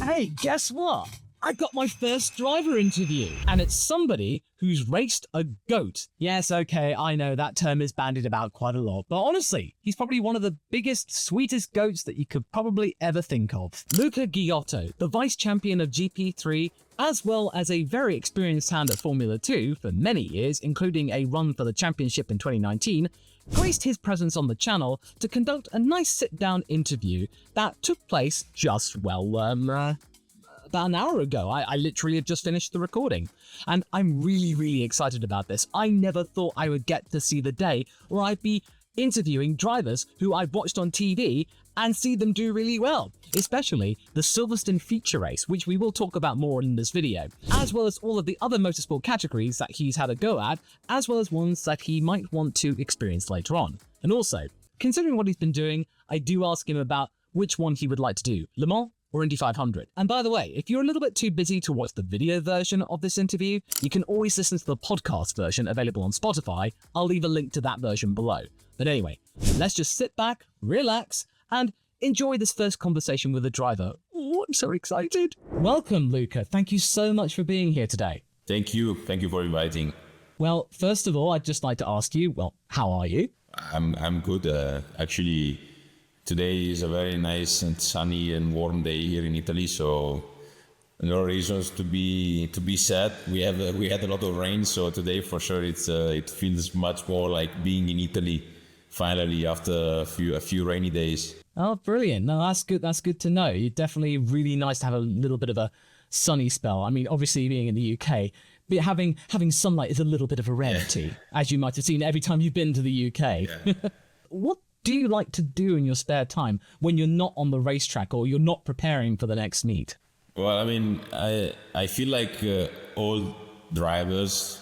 Hey, guess what? I got my first driver interview, and it's somebody who's raced a goat. Yes, okay, I know that term is bandied about quite a lot, but honestly, he's probably one of the biggest, sweetest goats that you could probably ever think of. Luca Ghiotto, the vice champion of GP3, as well as a very experienced hand at Formula 2 for many years, including a run for the championship in 2019, graced his presence on the channel to conduct a nice sit-down interview that took place just, about an hour ago. I literally have just finished the recording, and I'm really excited about this. I never thought I would get to see the day where I'd be interviewing drivers who I've watched on TV and see them do really well, especially the Silverstone feature race, which we will talk about more in this video, as well as all of the other motorsport categories that he's had a go at, as well as ones that he might want to experience later on. And also, considering what he's been doing, I do ask him about which one he would like to do, Le Mans or Indy 500. And by the way, if you're a little bit too busy to watch the video version of this interview, you can always listen to the podcast version available on Spotify. I'll leave a link to that version below. But anyway, let's just sit back, relax, and enjoy this first conversation with the driver. Oh, I'm so excited. Welcome, Luca. Thank you so much for being here today. Thank you. Thank you for inviting. Well, first of all, I'd just like to ask you, how are you? I'm good. Actually, today is a very nice and sunny and warm day here in Italy, so no reasons to be sad. We had a lot of rain, so today for sure it feels much more like being in Italy finally after a few rainy days. Oh, brilliant! No, that's good. That's good to know. It's definitely really nice to have a little bit of a sunny spell. I mean, obviously being in the UK, but having sunlight is a little bit of a rarity, as you might have seen every time you've been to the UK. Yeah. What do you like to do in your spare time when you're not on the racetrack or you're not preparing for the next meet? Well, I mean, I feel like all drivers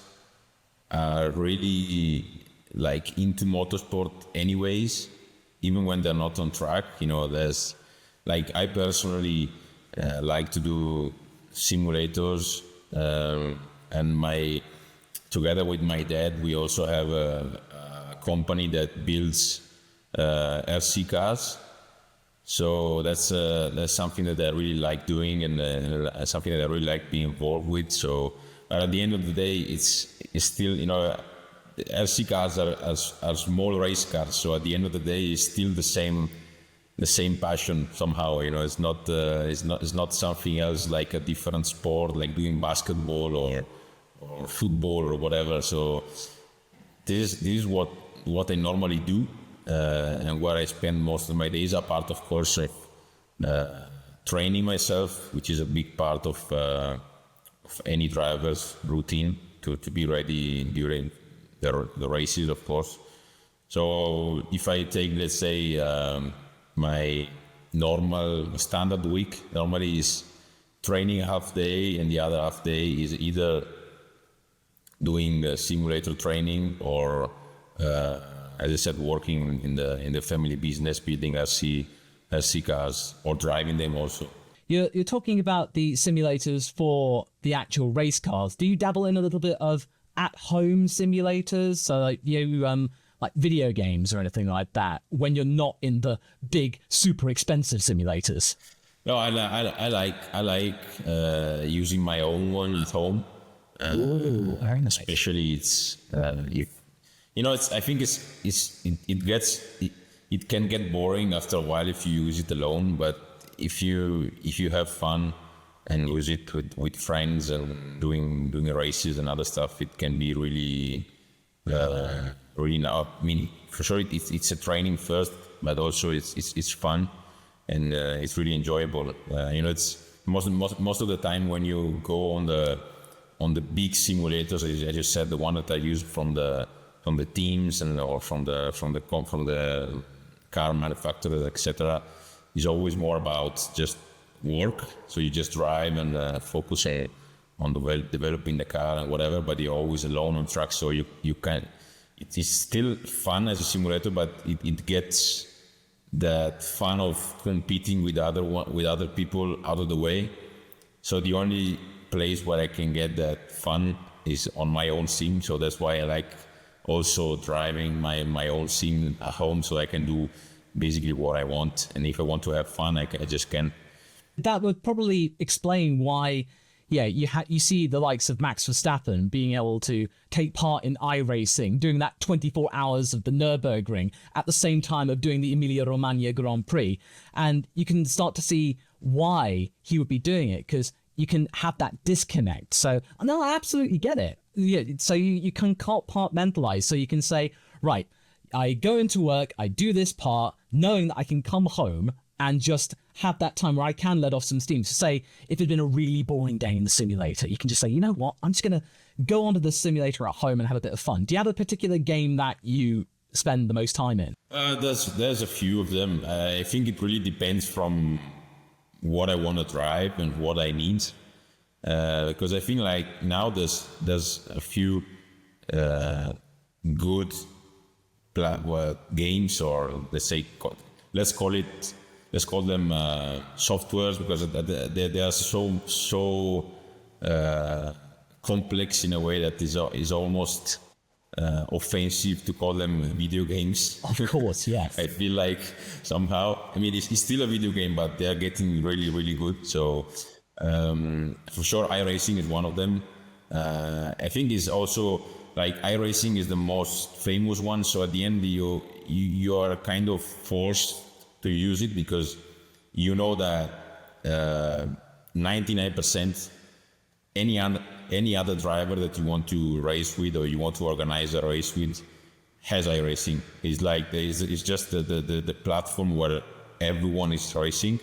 are really like into motorsport anyways, even when they're not on track. You know, there's like, I personally like to do simulators, and together with my dad, we also have a company that builds RC cars. So that's something that I really like doing, and something that I really like being involved with. So, but at the end of the day, it's still, you know, RC cars are small race cars. So at the end of the day, it's still the same passion somehow. You know, it's not something else like a different sport, like doing basketball or football or whatever. So this is what I normally do. And where I spend most of my days, apart of course training myself, which is a big part of any driver's routine to be ready during the races, of course. So if I take, let's say, my normal standard week, normally is training half day, and the other half day is either doing simulator training or as I said, working in the family business, building RC cars or driving them also. You're talking about the simulators for the actual race cars. Do you dabble in a little bit of at-home simulators, so like like video games or anything like that, when you're not in the big, super expensive simulators? No, I like using my own one at home. Ooh, very nice. Especially it's you know, I think it can get boring after a while if you use it alone. But if you have fun and use it with friends and doing races and other stuff, it can be really now. I mean, for sure it's a training first, but also it's fun and it's really enjoyable. You know, it's most of the time when you go on the big simulators, as you said, the one that I use from the teams or from the car manufacturers, etc., is always more about just work. So you just drive and focus on developing the car and whatever, but you're always alone on track. So you can. It is still fun as a simulator, but it gets that fun of competing with other people out of the way. So the only place where I can get that fun is on my own sim. So that's why I like also driving my own sim at home, so I can do basically what I want. And if I want to have fun, I just can That would probably explain why, yeah, you see the likes of Max Verstappen being able to take part in iRacing, doing that 24 hours of the Nürburgring at the same time of doing the Emilia-Romagna Grand Prix. And you can start to see why he would be doing it, because you can have that disconnect. So, no, I absolutely get it. Yeah, so you can compartmentalize. So you can say, right, I go into work, I do this part, knowing that I can come home and just have that time where I can let off some steam. So say if it'd been a really boring day in the simulator, you can just say, you know what, I'm just going to go onto the simulator at home and have a bit of fun. Do you have a particular game that you spend the most time in? There's a few of them. I think it really depends from what I want to drive and what I need. Because I think like now there's a few good games, or let's call them softwares, because they are so complex in a way that is almost offensive to call them video games. Of course, yes. I feel like somehow, I mean, it's still a video game, but they are getting really, really good. So for sure, iRacing is one of them. I think it's also like iRacing is the most famous one. So at the end, you are kind of forced to use it, because you know that 99% any other driver that you want to race with or you want to organize a race with has iRacing. It's like it's just the platform where everyone is racing.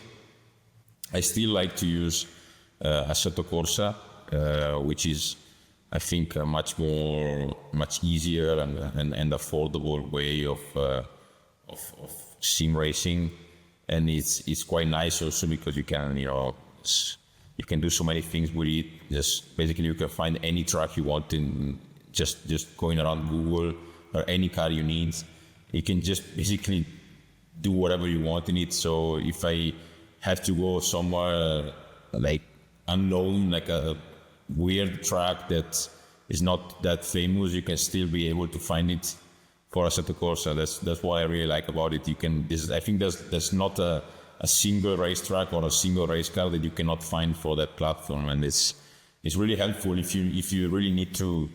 I still like to use Assetto Corsa, which is, I think, a much easier and affordable way of sim racing, and it's quite nice also because you can do so many things with it. Just basically you can find any track you want in just going around Google, or any car you need. You can just basically do whatever you want in it. So if I have to go somewhere like unknown, like a weird track that is not that famous, you can still be able to find it for Assetto Corsa. That's what I really like about it. I think there's not a single racetrack or a single race car that you cannot find for that platform, and it's really helpful if you really need to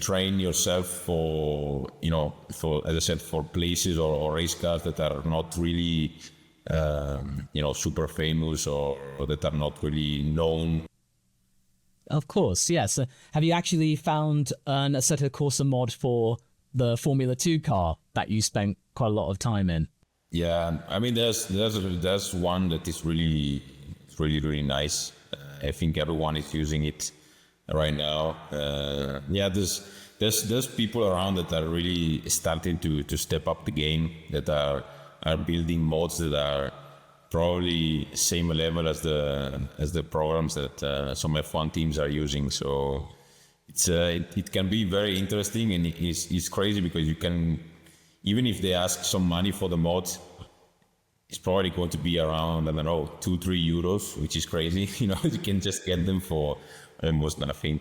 train yourself for as I said, for places or race cars that are not really super famous or that are not really known. Of course, yes. Have you actually found an Assetto Corsa mod for the Formula 2 car that you spent quite a lot of time in? Yeah, I mean, there's one that is really nice. I think everyone is using it right now. There's people around that are really starting to step up the game, that are building mods that are probably same level as the programs that some F1 teams are using. So it can be very interesting, and it's crazy because you can, even if they ask some money for the mod, it's probably going to be around, I don't know, 2-3 euros, which is crazy. You can just get them for almost nothing.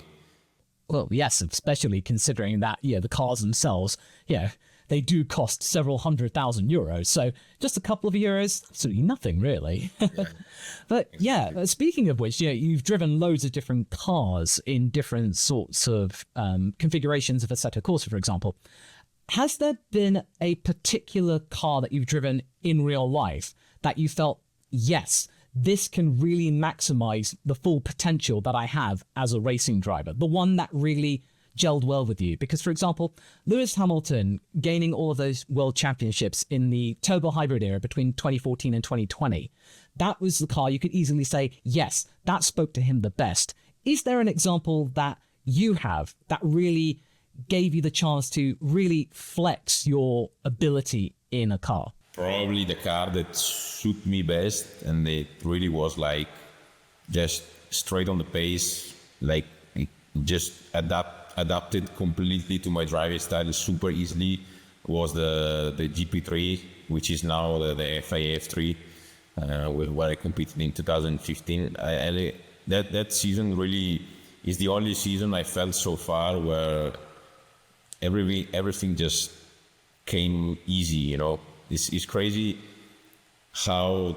Well, yes, especially considering that, the cars themselves, they do cost several €100,000. So just a couple of euros, absolutely nothing, really. Yeah. But speaking of which, you've driven loads of different cars in different sorts of configurations of Assetto Corsa, for example. Has there been a particular car that you've driven in real life that you felt, yes, this can really maximize the full potential that I have as a racing driver? The one that really gelled well with you? Because, for example, Lewis Hamilton gaining all of those world championships in the turbo hybrid era between 2014 and 2020, that was the car you could easily say, yes, that spoke to him the best. Is there an example that you have that really gave you the chance to really flex your ability in a car? Probably the car that suited me best, and it really was like just straight on the pace, like it just adapted completely to my driving style super easily, was the GP3, which is now the FIA F3, where I competed in 2015. That season really is the only season I felt so far where everything just came easy. It's crazy how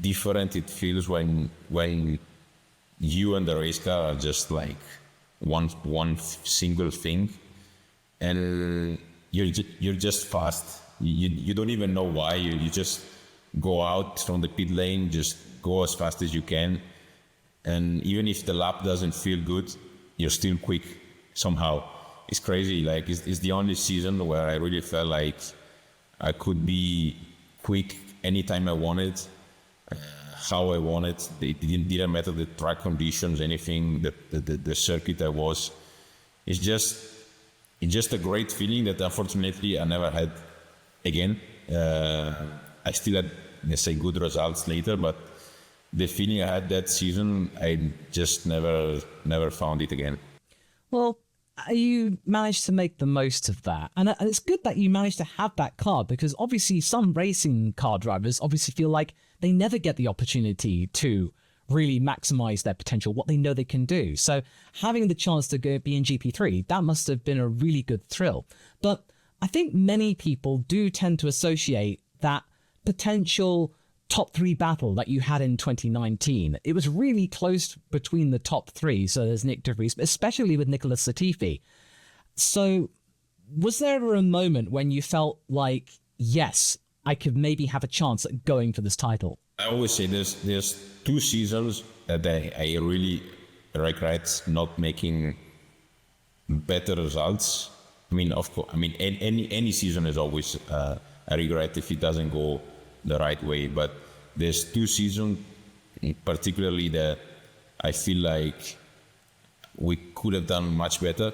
different it feels when you and the race car are just like one single thing, and you're just fast. You don't even know why. You just go out from the pit lane, just go as fast as you can, and even if the lap doesn't feel good, you're still quick somehow. It's crazy. Like it's the only season where I really felt like I could be quick anytime I wanted, how I wanted. It didn't matter the track conditions, anything, the circuit I was. It's just a great feeling that unfortunately I never had again. I still had, let's say, good results later, but the feeling I had that season, I just never found it again. Well, you managed to make the most of that. And it's good that you managed to have that car, because obviously some racing car drivers obviously feel like they never get the opportunity to really maximize their potential, what they know they can do. So having the chance to go be in GP3, that must have been a really good thrill. But I think many people do tend to associate that potential top three battle that you had in 2019. It was really close between the top three. So there's Nick de Vries, but especially with Nicholas Latifi. So was there a moment when you felt like, yes, I could maybe have a chance at going for this title? I always say there's 2 seasons that I really regret not making better results. I mean, of course, any season is always a regret if it doesn't go the right way, but there's 2 seasons particularly that I feel like we could have done much better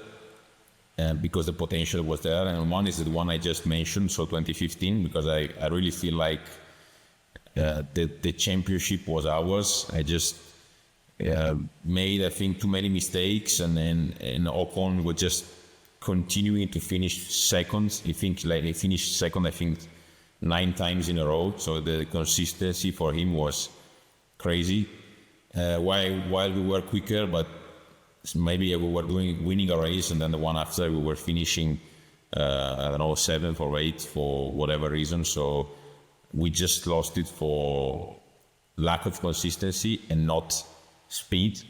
because the potential was there. And one is the one I just mentioned, so 2015, because I really feel like the championship was ours. I just made, I think, too many mistakes, and Ocon was just continuing to finish second. I finished second, I think, 9 times in a row. So the consistency for him was crazy. While we were quicker, but maybe we were winning a race, and then the one after we were finishing, I don't know, 7th or 8th for whatever reason. So we just lost it for lack of consistency and not speed.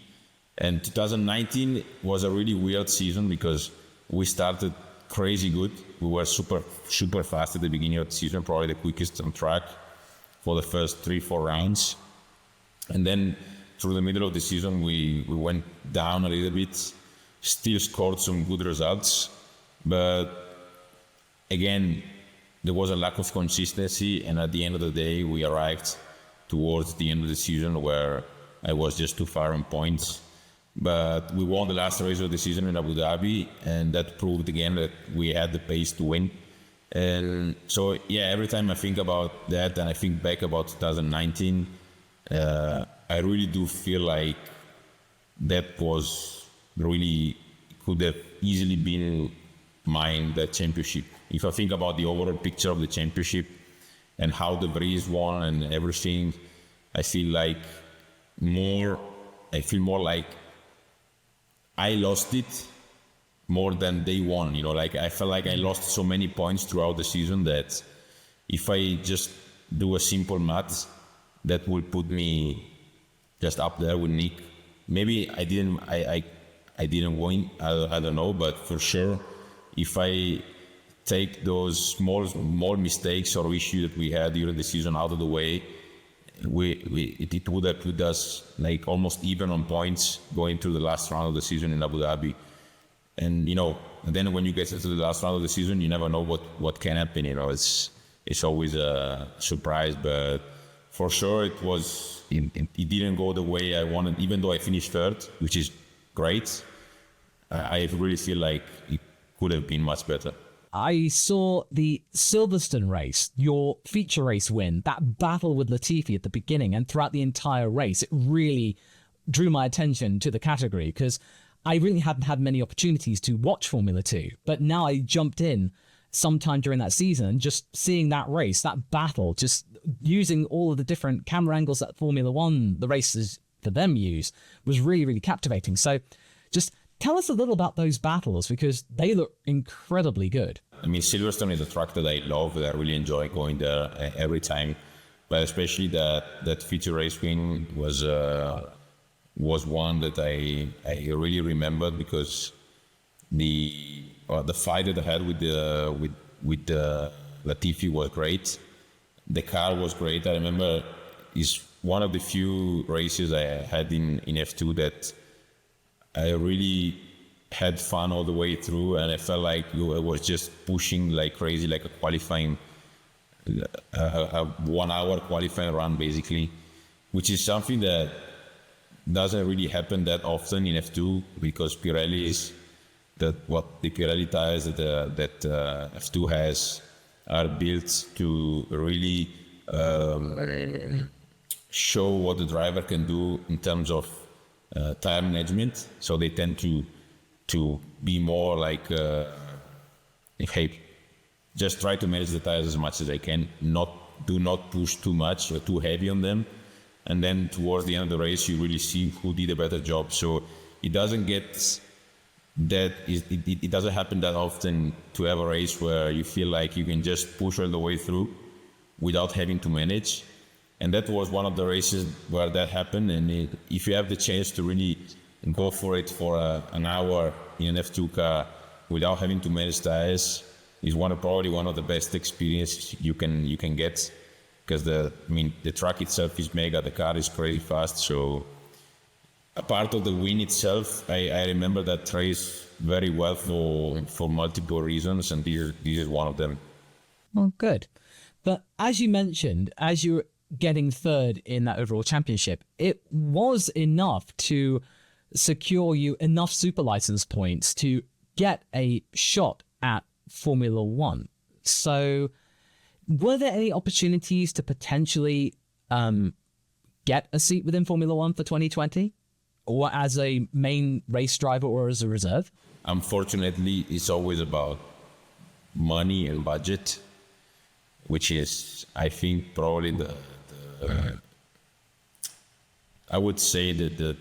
And 2019 was a really weird season because we started crazy good. We were super fast at the beginning of the season, probably the quickest on track for the first 3-4 rounds. And then through the middle of the season, we went down a little bit, still scored some good results. But again, there was a lack of consistency. And at the end of the day, we arrived towards the end of the season where I was just too far on points. But we won the last race of the season in Abu Dhabi, and that proved again that we had the pace to win. And so, yeah, every time I think about that and I think back about 2019, I really do feel like that was really, could have easily been mine, that championship. If I think about the overall picture of the championship and how de Vries won and everything, I feel more like I lost it more than they won. You know, like I felt like I lost so many points throughout the season that if I just do a simple math, that will put me just up there with Nick. Maybe I didn't win. I don't know, but for sure, if I take those small mistakes or issues that we had during the season out of the way, it would have put us like almost even on points going through the last round of the season in Abu Dhabi. And then when you get into the last round of the season, you never know what can happen. It's always a surprise, but for sure it didn't go the way I wanted. Even though I finished 3rd, which is great, I really feel like it could have been much better. I saw the Silverstone race, your feature race win, that battle with Latifi at the beginning and throughout the entire race. It really drew my attention to the category because I really hadn't had many opportunities to watch Formula 2. But now I jumped in sometime during that season, just seeing that race, that battle, just using all of the different camera angles that Formula 1, the races for them use, was really, really captivating. So just tell us a little about those battles because they look incredibly good. I mean, Silverstone is a track that I love, that I really enjoy going there every time. but especially that feature race win was one that I really remembered, because the fight that I had with Latifi was great. The car was great. I remember it's one of the few races I had in F2 that I really had fun all the way through, and I felt like I was just pushing like crazy, like a qualifying, a 1 hour qualifying run basically, which is something that doesn't really happen that often in F2, because Pirelli is the Pirelli tires that F2 has are built to really show what the driver can do in terms of tire management. So they tend to be more like, hey, just try to manage the tires as much as I can. Do not push too much or too heavy on them. And then towards the end of the race, you really see who did a better job. So it doesn't get that, it doesn't happen that often to have a race where you feel like you can just push all the way through without having to manage. And that was one of the races where that happened. And if you have the chance to really go for it for an hour in an F2 car without having to manage tires, is probably one of the best experiences you can get, because the track itself is mega, the car is crazy fast. So a part of the win itself, I remember that race very well for multiple reasons, and this is one of them. Well, good. But as you mentioned, as you're getting third in that overall championship, it was enough to secure you enough super license points to get a shot at Formula One. So were there any opportunities to potentially get a seat within Formula One for 2020, or as a main race driver or as a reserve? Unfortunately, it's always about money and budget, which is, I think, probably I would say that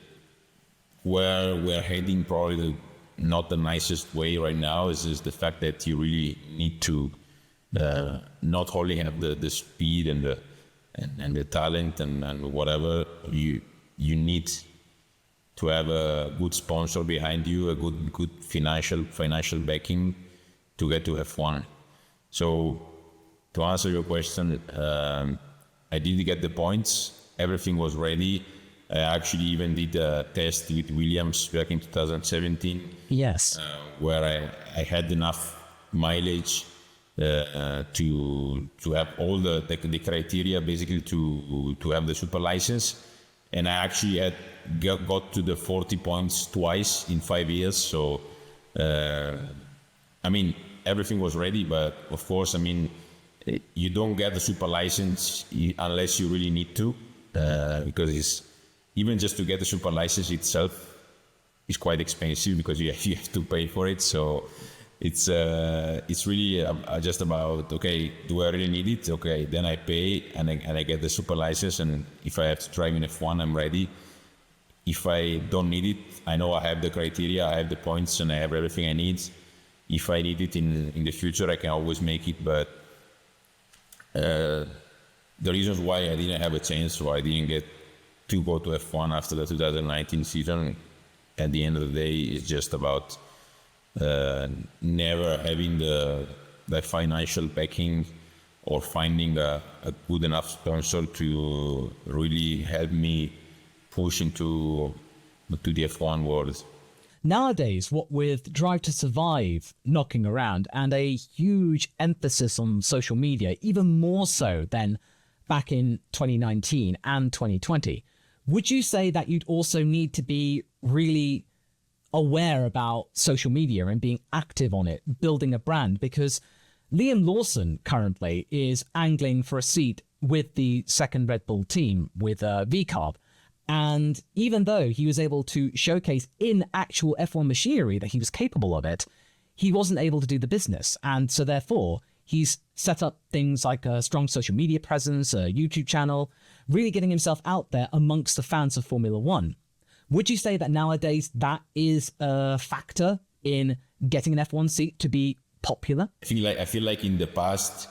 where we're heading, probably not the nicest way right now, is the fact that you really need to not only have the speed and the talent and whatever, you need to have a good sponsor behind you, a good financial backing to get to F1. So to answer your question, I did get the points. Everything was ready. I actually even did a test with Williams back in 2017. Yes. Where I had enough mileage to have all the criteria basically to have the super license. And I actually got to the 40 points twice in 5 years. So, everything was ready, but of course, you don't get the super license unless you really need to, because even just to get the super license itself is quite expensive, because you have to pay for it. So it's really just about, okay, do I really need it? Okay, then I pay and I get the super license, and if I have to drive in F1, I'm ready. If I don't need it, I know I have the criteria, I have the points, and I have everything I need. If I need it in the future, I can always make it. But the reasons why I didn't have a chance, or I didn't get to go to F1 after the 2019 season, at the end of the day, is just about never having the financial backing, or finding a good enough sponsor to really help me push into the F1 world. Nowadays, what with Drive to Survive knocking around and a huge emphasis on social media, even more so than back in 2019 and 2020, would you say that you'd also need to be really aware about social media and being active on it, building a brand? Because Liam Lawson currently is angling for a seat with the second Red Bull team with VCARB. And even though he was able to showcase in actual F1 machinery that he was capable of it, he wasn't able to do the business. And so therefore, he's set up things like a strong social media presence, a YouTube channel, really getting himself out there amongst the fans of Formula One. Would you say that nowadays that is a factor in getting an F1 seat to be popular? I feel like in the past,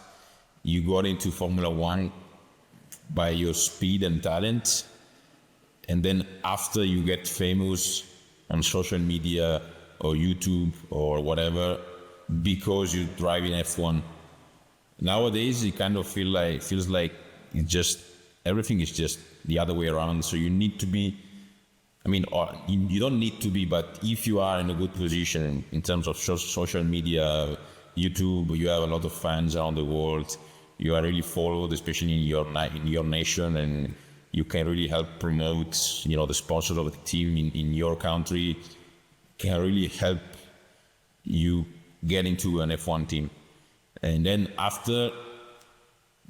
you got into Formula One by your speed and talent. And then after you get famous on social media or YouTube or whatever, because you drive in F1. Nowadays, it kind of feels like everything is just the other way around. So you need to be, you don't need to be, but if you are in a good position in terms of social media, YouTube, you have a lot of fans around the world. You are really followed, especially in your nation, and you can really help promote, the sponsors of the team in your country can really help you get into an F1 team. And then after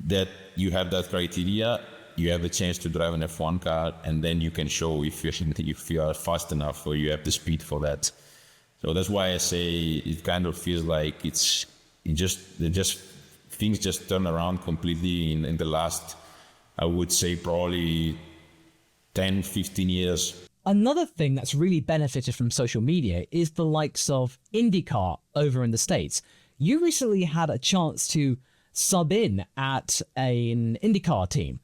that, you have that criteria, you have the chance to drive an F1 car, and then you can show if you are fast enough or you have the speed for that. So that's why I say it kind of feels like things just turn around completely in the last, I would say, probably 10, 15 years. Another thing that's really benefited from social media is the likes of IndyCar over in the States. You recently had a chance to sub in at an IndyCar team,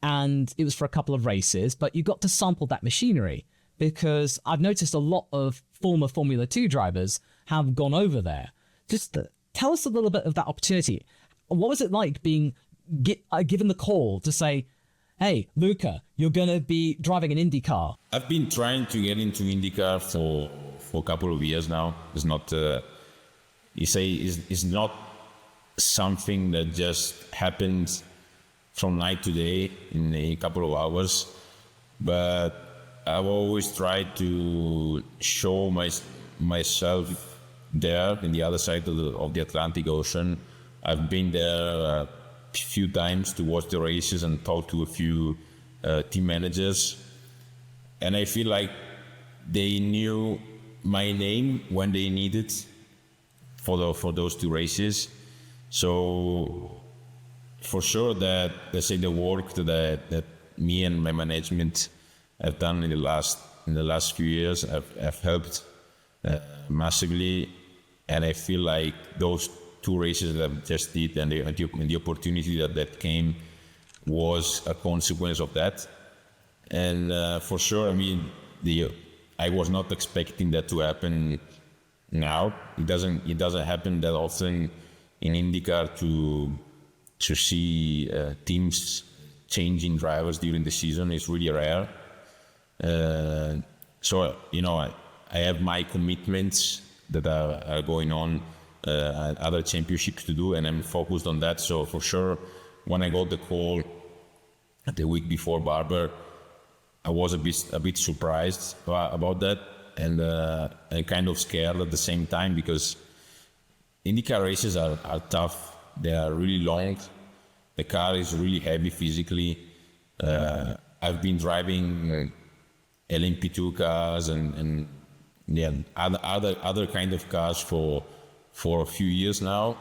and it was for a couple of races, but you got to sample that machinery, because I've noticed a lot of former Formula 2 drivers have gone over there. Just tell us a little bit of that opportunity. What was it like being given the call to say, hey, Luca, you're going to be driving an IndyCar? I've been trying to get into IndyCar for a couple of years now. It's not, it's not something that just happens from night to day in a couple of hours. But I've always tried to show myself there in the other side of the Atlantic Ocean. I've been there a few times to watch the races and talk to a few team managers, and I feel like they knew my name when they needed for those two races. So for sure that, let's say, the work that me and my management have done in the last few years have helped massively, and I feel like those two races that I just did and the opportunity that came was a consequence of that. And for sure, I was not expecting that to happen now. It doesn't happen that often in IndyCar to see teams changing drivers during the season. Is really rare. So I have my commitments that are going on, other championships to do, and I'm focused on that. So for sure, when I got the call the week before Barber, I was a bit surprised about that, and kind of scared at the same time, because IndyCar races are tough. They are really long. The car is really heavy physically. I've been driving LMP2 cars and other kind of cars for a few years now.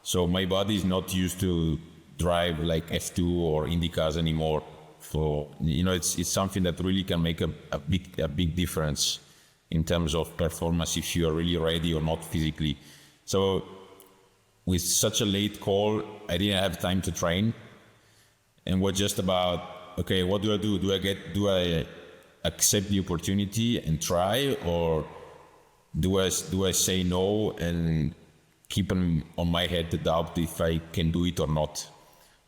So my body is not used to drive like F2 or Indy cars anymore. It's something that really can make a big difference in terms of performance if you are really ready or not physically. So with such a late call, I didn't have time to train, and was just about, okay, what do I do? Do I accept the opportunity and try, or do I say no and keep on my head the doubt if I can do it or not?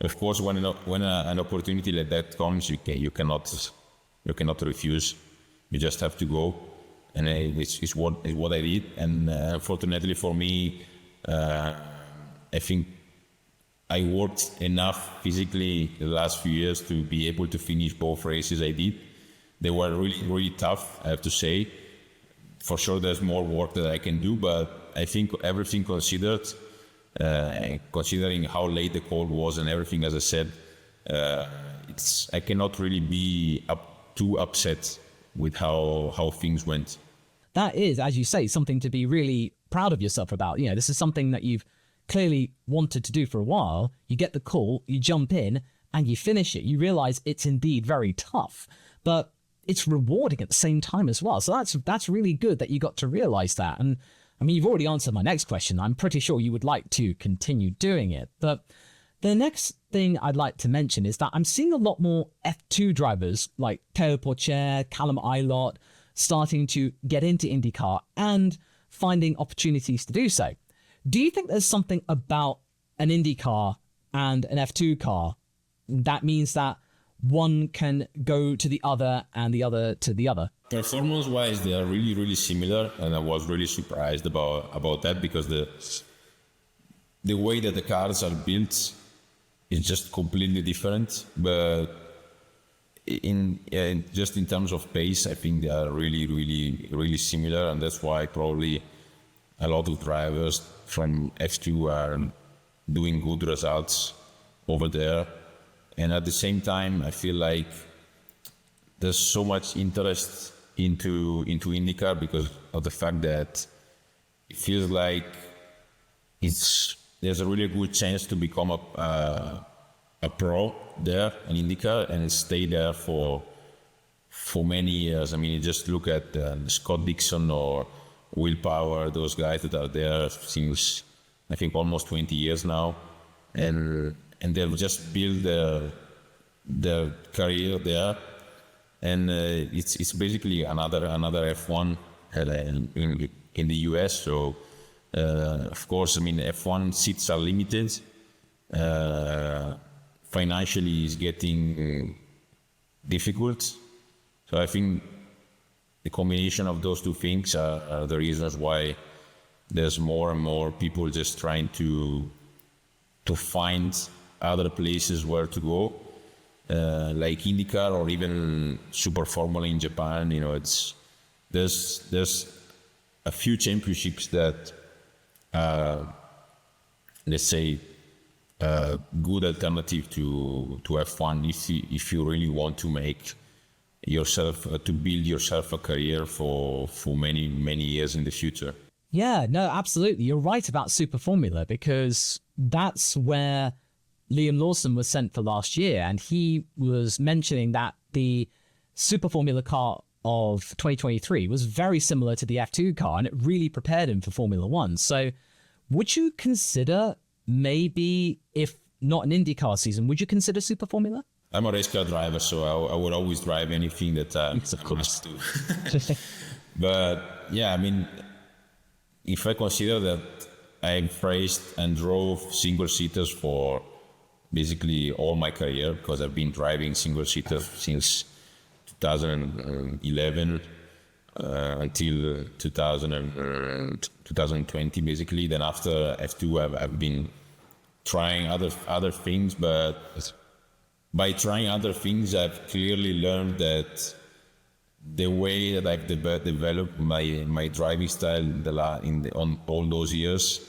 Of course, when an opportunity like that comes, you cannot refuse. You just have to go, and it's what I did. And fortunately for me, I think I worked enough physically the last few years to be able to finish both races I did. They were really, really tough, I have to say. For sure, there's more work that I can do, but I think everything considered, considering how late the call was and everything, as I said, I cannot really be too upset with how things went. That is, as you say, something to be really proud of yourself about. This is something that you've clearly wanted to do for a while. You get the call, you jump in, and you finish it. You realize it's indeed very tough, but it's rewarding at the same time as well. So that's really good that you got to realize that. And I mean, you've already answered my next question. I'm pretty sure you would like to continue doing it, but The next thing I'd like to mention is that I'm seeing a lot more F2 drivers like Teo Porcher, Callum Ilott starting to get into IndyCar and finding opportunities to do so. Do you think there's something about an IndyCar and an F2 car that means that one can go to the other and the other to the other? Performance-wise, they are really, really similar, and I was really surprised about that because the way that the cars are built is just completely different. But just in terms of pace, I think they are really, really, really similar, and that's why probably a lot of drivers from F2 are doing good results over there. And at the same time, I feel like there's so much interest into IndyCar because of the fact that it feels like there's a really good chance to become a pro there in IndyCar and stay there for many years. I mean, you just look at Scott Dixon or Will Power, those guys that are there since I think almost 20 years now, and they've just built their career there, and it's basically another F1 in the US. So of course, I mean, F1 seats are limited. Financially, is getting difficult. So I think the combination of those two things are the reasons why there's more and more people just trying to find other places where to go, like IndyCar or even Super Formula in Japan. You know, there's a few championships that let's say good alternative to F1 if you really want to make yourself to build yourself a career for many years in the future. Yeah, no, absolutely. You're right about Super Formula because that's where Liam Lawson was sent for last year, and he was mentioning that the Super Formula car of 2023 was very similar to the F2 car, and it really prepared him for Formula One. So would you consider maybe, if not an IndyCar season, would you consider Super Formula? I'm a race car driver, so I would always drive anything that Yes, of course. I must do. But yeah, I mean, if I consider that I've raced and drove single-seaters for basically all my career, because I've been driving single-seaters since 2011 until 2020, basically. Then after F2, I've been trying other things, but by trying other things, I've clearly learned that the way that I've developed my driving style on all those years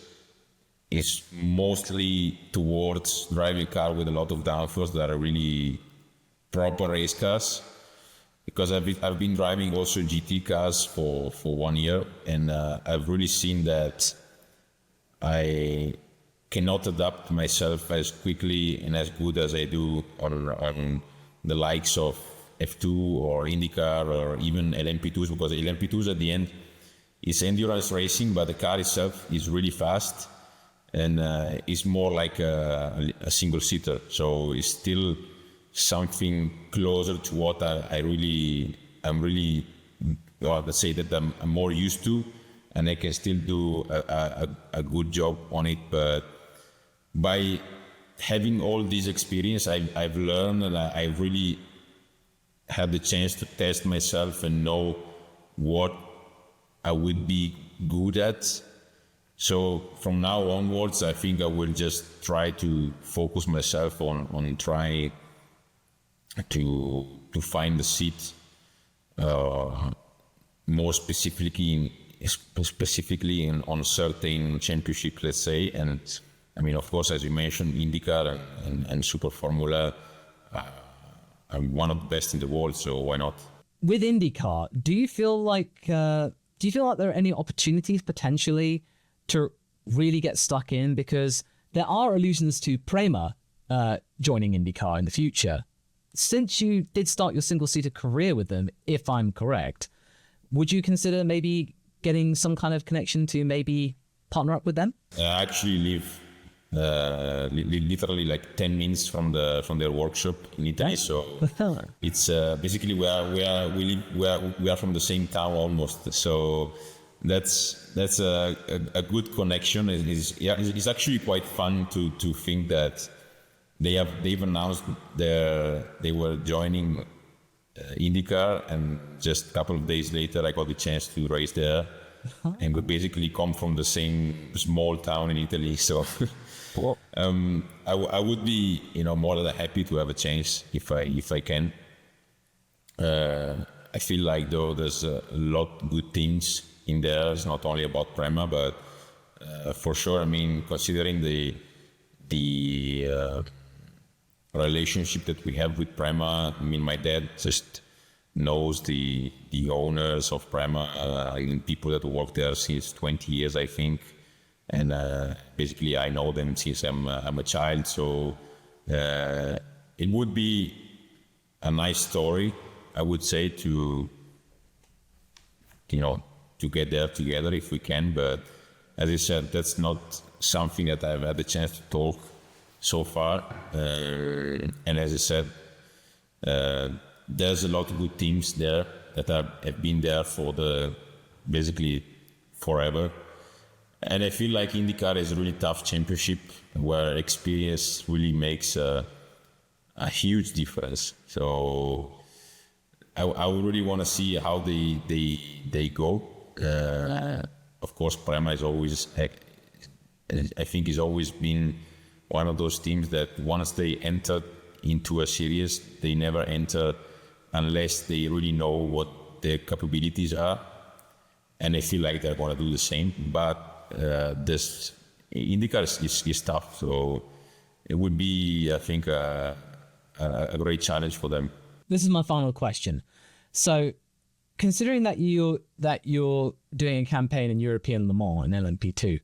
is mostly towards driving a car with a lot of downforce that are really proper race cars. Because I've been driving also GT cars for 1 year, and I've really seen that I cannot adapt myself as quickly and as good as I do on the likes of F2 or IndyCar or even LMP2s, because LMP2s at the end is endurance racing, but the car itself is really fast and it's more like a single-seater. So it's still something closer to what I'm really, let's say that I'm more used to, and I can still do a good job on it. But by having all this experience, I've learned, and I really had the chance to test myself and know what I would be good at. So from now onwards, I think I will just try to focus myself on trying to find the seat more specifically on certain championships, let's say. And I mean, of course, as you mentioned, IndyCar and Super Formula are one of the best in the world, so why not? With IndyCar, do you feel like there are any opportunities potentially to really get stuck in? Because there are allusions to Prema joining IndyCar in the future. Since you did start your single-seater career with them, if I'm correct, would you consider maybe getting some kind of connection to maybe partner up with them? I actually live literally like 10 minutes from their workshop in Italy. So it's basically we are from the same town almost. So that's a good connection. It's actually quite fun to think that they've announced they were joining IndyCar, and just a couple of days later I got the chance to race there. And we basically come from the same small town in Italy, so I would be more than happy to have a chance if I can. I feel like though there's a lot of good things in there. It's not only about Prema, but for sure. I mean, considering the relationship that we have with Prema, I mean, my dad just knows the owners of Prema, people that work there since 20 years, I think. And basically I know them since I'm a child. So it would be a nice story, I would say, to get there together if we can. But as I said, that's not something that I've had the chance to talk so far. And as I said, there's a lot of good teams there that have been there for basically forever. And I feel like IndyCar is a really tough championship where experience really makes a huge difference. So I would really want to see how they go. Of course, Prema is always, I think, has always been one of those teams that once they enter into a series, they never enter unless they really know what their capabilities are. And I feel like they're going to do the same. But this IndyCar is tough, so it would be, I think, a great challenge for them. This is my final question. So, considering that you're doing a campaign in European Le Mans and LMP2,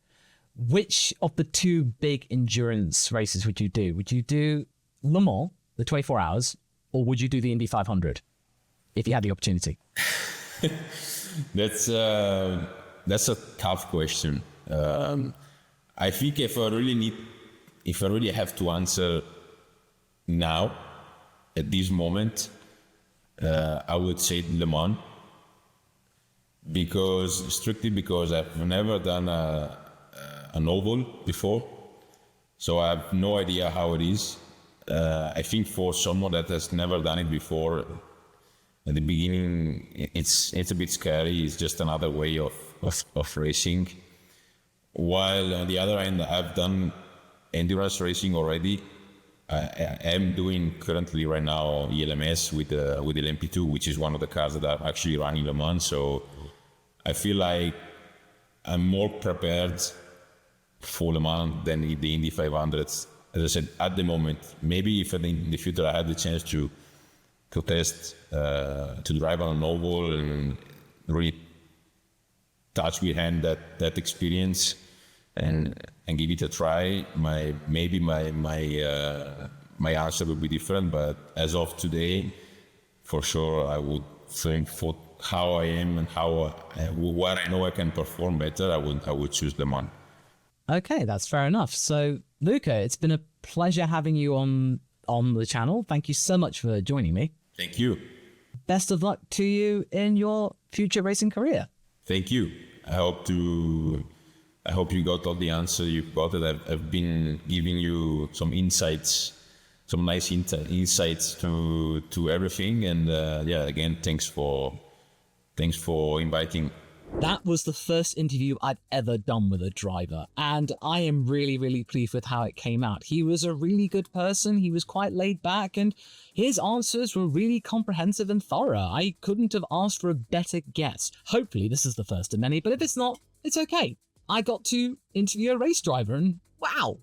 which of the two big endurance races would you do? Would you do Le Mans, the 24 hours, or would you do the Indy 500 if you had the opportunity? That's a tough question. I think if I really have to answer now, at this moment, I would say Le Mans, strictly because I've never done an oval before, so I have no idea how it is. I think for someone that has never done it before, at the beginning, it's a bit scary. It's just another way of racing. While on the other end, I've done endurance racing already. I am doing currently right now ELMS with the LMP2, which is one of the cars that I'm actually running Le Mans. So I feel like I'm more prepared for Le Mans than the Indy 500s. As I said, at the moment, maybe if in the future I had the chance to test, to drive on an oval and really touch with hand that experience and give it a try, my answer would be different. But as of today, for sure, I would think for how I am and where I know I can perform better, I would choose Le Mans. Okay, that's fair enough. So, Luca, it's been a pleasure having you on the channel. Thank you so much for joining me. Thank you. Best of luck to you in your future racing career. Thank you. I hope you got all the answers you've got. That I've been giving you some insights, some nice insights to everything. And again, thanks for inviting. That was the first interview I've ever done with a driver, and I am really, really pleased with how it came out. He was a really good person, he was quite laid back, and his answers were really comprehensive and thorough. I couldn't have asked for a better guest. Hopefully this is the first of many, but if it's not, it's okay. I got to interview a race driver, and wow,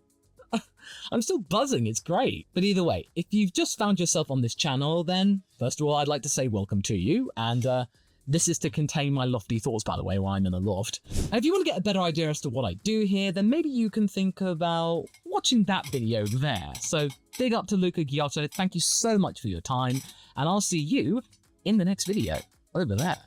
I'm still buzzing, it's great. But either way, if you've just found yourself on this channel, then first of all, I'd like to say welcome to you, and this is to contain my lofty thoughts, by the way, while I'm in a loft. And if you want to get a better idea as to what I do here, then maybe you can think about watching that video there. So big up to Luca Ghiotto. Thank you so much for your time, and I'll see you in the next video over there.